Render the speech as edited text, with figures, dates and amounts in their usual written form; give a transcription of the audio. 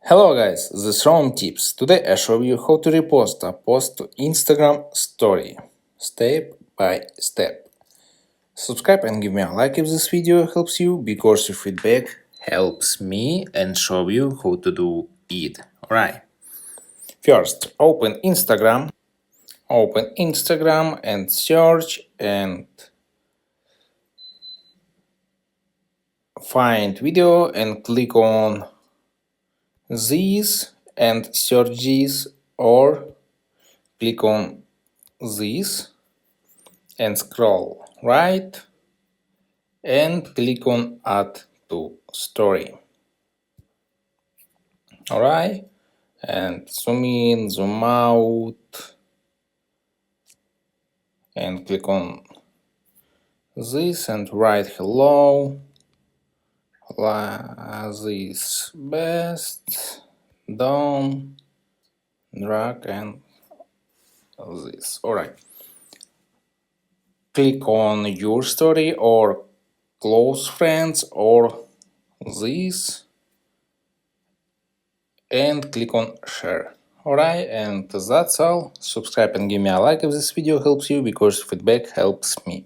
Hello guys, this is Rome Tips. Today I show you how to repost a post to Instagram story, step by step. Subscribe and give me a like if this video helps you, because your feedback helps me and show you how to do it. Alright. First, open Instagram and search and find video and click on this and search this, or click on this and scroll right and click on add to story. Alright, and zoom in, zoom out and click on this and write hello, this best, down, drag and this. Alright, click on your story or close friends or this and click on share. Alright, and that's all. Subscribe and give me a like if this video helps you, because feedback helps me.